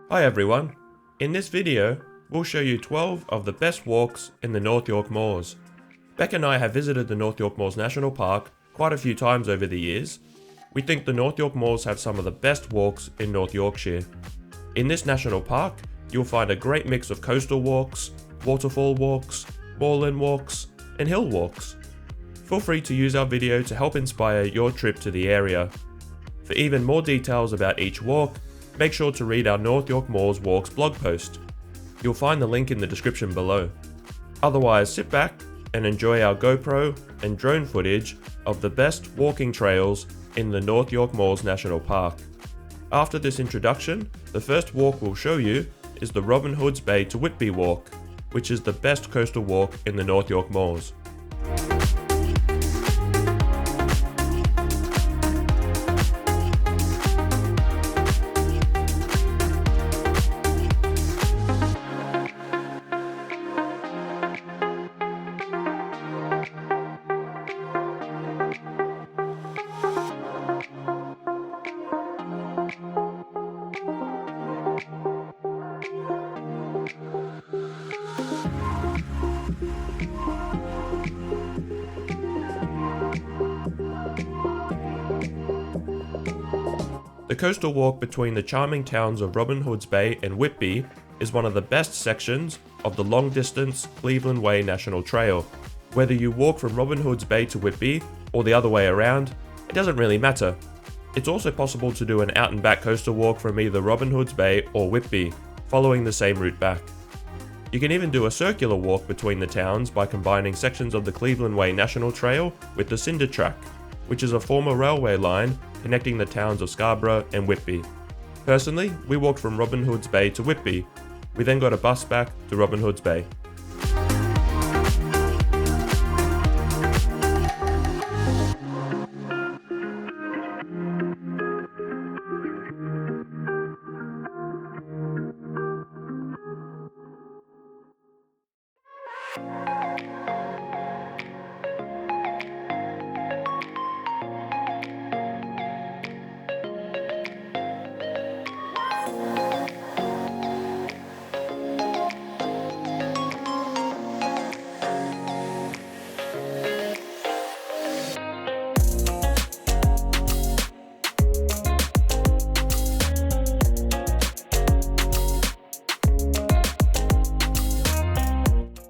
Hi everyone, in this video we'll show you 12 of the best walks in the North York Moors. Beck and I have visited the North York Moors National Park quite a few times over the years. We think the North York Moors have some of the best walks in North Yorkshire. In this national park you'll find a great mix of coastal walks, waterfall walks, moorland walks and hill walks. Feel free to use our video to help inspire your trip to the area. For even more details about each walk, make sure to read our North York Moors Walks blog post. You'll find the link in the description below. Otherwise, sit back and enjoy our GoPro and drone footage of the best walking trails in the North York Moors National Park. After this introduction, the first walk we'll show you is the Robin Hood's Bay to Whitby walk, which is the best coastal walk in the North York Moors. The coastal walk between the charming towns of Robin Hood's Bay and Whitby is one of the best sections of the long-distance Cleveland Way National Trail. Whether you walk from Robin Hood's Bay to Whitby or the other way around, it doesn't really matter. It's also possible to do an out-and-back coastal walk from either Robin Hood's Bay or Whitby, following the same route back. You can even do a circular walk between the towns by combining sections of the Cleveland Way National Trail with the Cinder Track, which is a former railway line connecting the towns of Scarborough and Whitby. Personally, we walked from Robin Hood's Bay to Whitby. We then got a bus back to Robin Hood's Bay.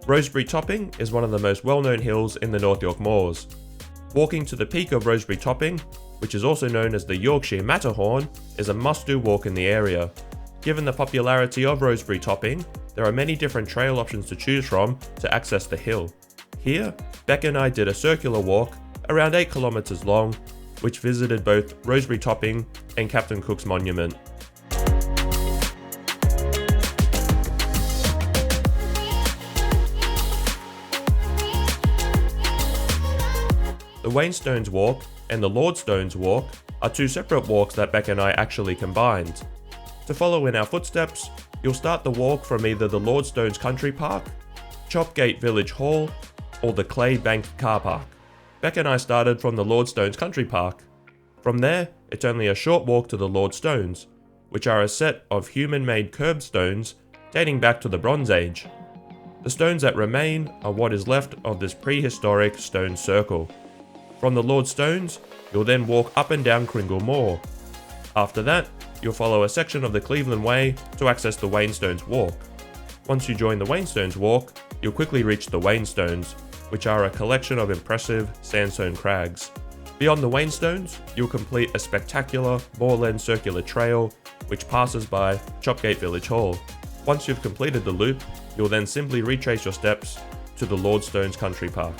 Roseberry Topping is one of the most well-known hills in the North York Moors. Walking to the peak of Roseberry Topping, which is also known as the Yorkshire Matterhorn, is a must-do walk in the area. Given the popularity of Roseberry Topping, there are many different trail options to choose from to access the hill. Here, Beck and I did a circular walk around 8 kilometers long, which visited both Roseberry Topping and Captain Cook's Monument. The Wainstones Walk and the Lordstones Walk are two separate walks that Beck and I actually combined. To follow in our footsteps, you'll start the walk from either the Lordstones Country Park, Chopgate Village Hall, or the Clay Bank Car Park. Beck and I started from the Lordstones Country Park. From there, it's only a short walk to the Lordstones, which are a set of human-made curbstones dating back to the Bronze Age. The stones that remain are what is left of this prehistoric stone circle. From the Lordstones, you'll then walk up and down Kringle Moor. After that, you'll follow a section of the Cleveland Way to access the Wainstones Walk. Once you join the Wainstones Walk, you'll quickly reach the Wainstones, which are a collection of impressive sandstone crags. Beyond the Wainstones, you'll complete a spectacular moorland circular trail, which passes by Chopgate Village Hall. Once you've completed the loop, you'll then simply retrace your steps to the Lordstones Country Park.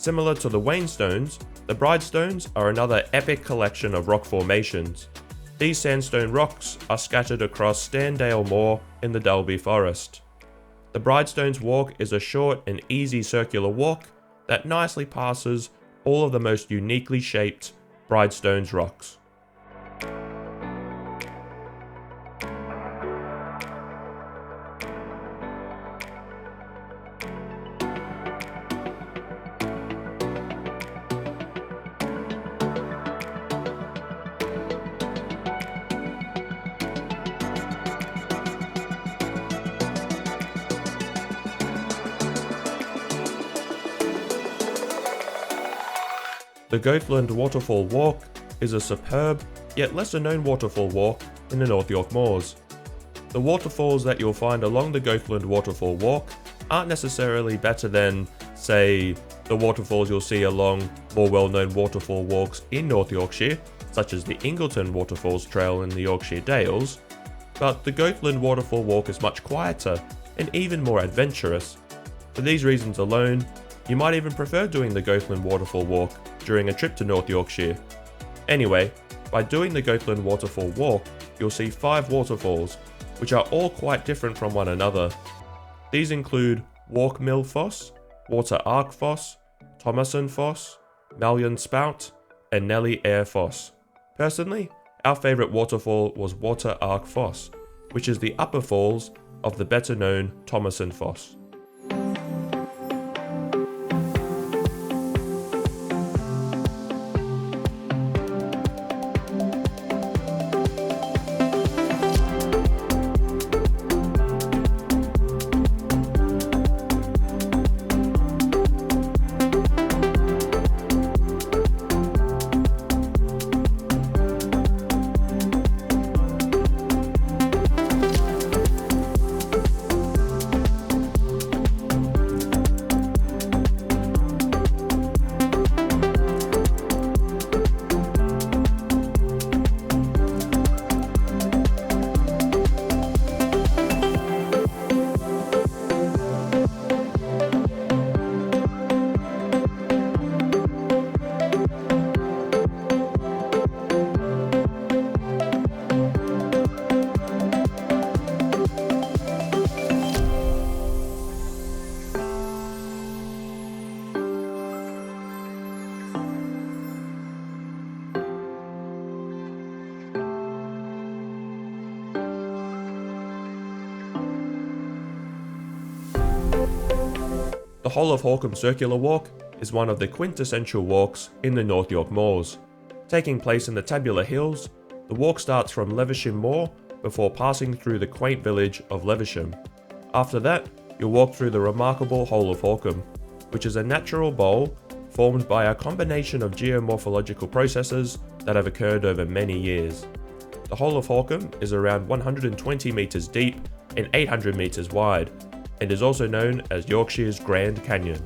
Similar to the Wainstones, the Bridestones are another epic collection of rock formations. These sandstone rocks are scattered across Standale Moor in the Dalby Forest. The Bridestones Walk is a short and easy circular walk that nicely passes all of the most uniquely shaped Bridestones rocks. The Goathland Waterfall Walk is a superb, yet lesser known waterfall walk in the North York Moors. The waterfalls that you'll find along the Goathland Waterfall Walk aren't necessarily better than, say, the waterfalls you'll see along more well-known waterfall walks in North Yorkshire, such as the Ingleton Waterfalls Trail in the Yorkshire Dales, but the Goathland Waterfall Walk is much quieter and even more adventurous. For these reasons alone, you might even prefer doing the Goathland Waterfall Walk during a trip to North Yorkshire. Anyway, by doing the Goathland Waterfall Walk, you'll see 5 waterfalls, which are all quite different from one another. These include Walkmill Foss, Water Ark Foss, Thomason Foss, Malyon Spout, and Nelly Air Foss. Personally, our favourite waterfall was Water Ark Foss, which is the upper falls of the better known Thomason Foss. The Whole of Horcum Circular Walk is one of the quintessential walks in the North York Moors. Taking place in the Tabular Hills, the walk starts from Levisham Moor before passing through the quaint village of Levisham. After that, you'll walk through the remarkable Whole of Horcum, which is a natural bowl formed by a combination of geomorphological processes that have occurred over many years. The Whole of Horcum is around 120 metres deep and 800 metres wide, and is also known as Yorkshire's Grand Canyon.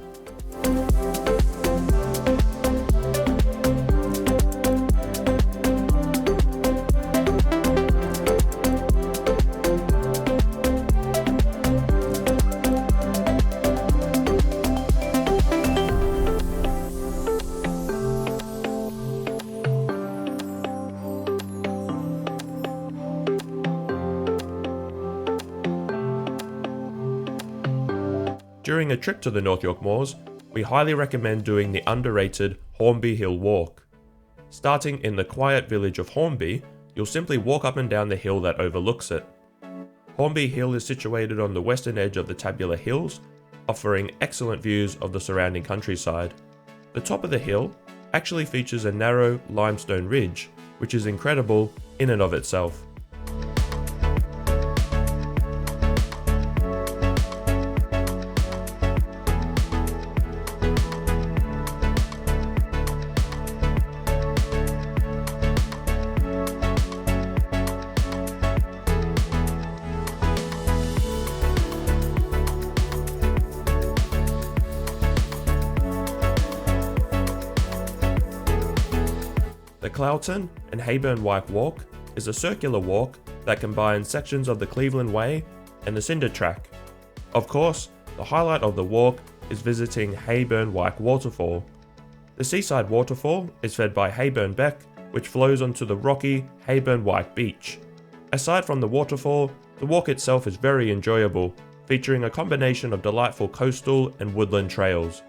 During a trip to the North York Moors, we highly recommend doing the underrated Hawnby Hill Walk. Starting in the quiet village of Hawnby, you'll simply walk up and down the hill that overlooks it. Hawnby Hill is situated on the western edge of the Tabular Hills, offering excellent views of the surrounding countryside. The top of the hill actually features a narrow limestone ridge, which is incredible in and of itself. The Cloughton and Hayburn Wyke Walk is a circular walk that combines sections of the Cleveland Way and the Cinder Track. Of course, the highlight of the walk is visiting Hayburn Wyke Waterfall. The seaside waterfall is fed by Hayburn Beck, which flows onto the rocky Hayburn Wyke beach. Aside from the waterfall, the walk itself is very enjoyable, featuring a combination of delightful coastal and woodland trails.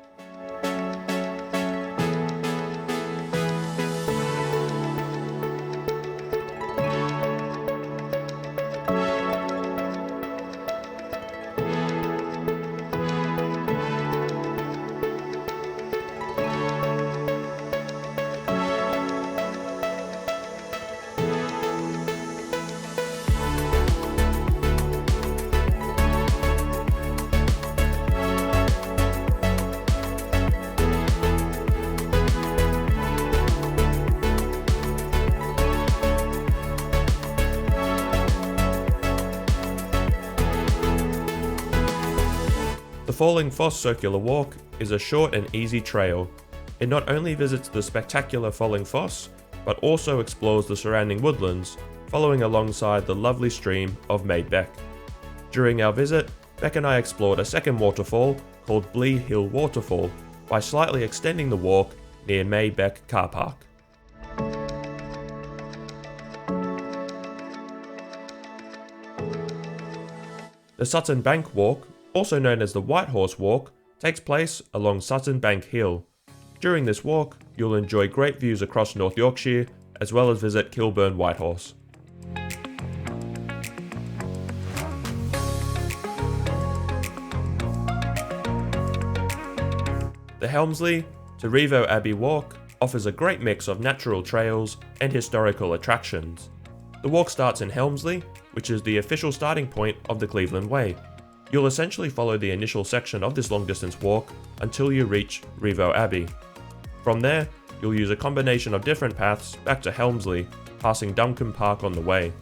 The Falling Foss Circular Walk is a short and easy trail. It not only visits the spectacular Falling Foss, but also explores the surrounding woodlands, following alongside the lovely stream of Maid Beck. During our visit, Beck and I explored a second waterfall called Blee Hill Waterfall by slightly extending the walk near Maid Beck car park. The Sutton Bank Walk, also known as the White Horse Walk, takes place along Sutton Bank Hill. During this walk, you'll enjoy great views across North Yorkshire, as well as visit Kilburn Whitehorse. The Helmsley to Rievaulx Abbey Walk offers a great mix of natural trails and historical attractions. The walk starts in Helmsley, which is the official starting point of the Cleveland Way. You'll essentially follow the initial section of this long distance walk until you reach Rievaulx Abbey. From there, you'll use a combination of different paths back to Helmsley, passing Duncombe Park on the way.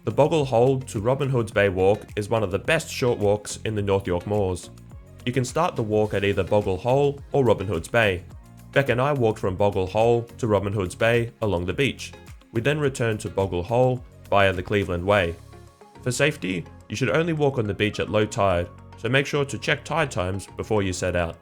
The Boggle Hole to Robin Hood's Bay Walk is one of the best short walks in the North York Moors. You can start the walk at either Boggle Hole or Robin Hood's Bay. Beck and I walked from Boggle Hole to Robin Hood's Bay along the beach. We then returned to Boggle Hole via the Cleveland Way. For safety, you should only walk on the beach at low tide, so make sure to check tide times before you set out.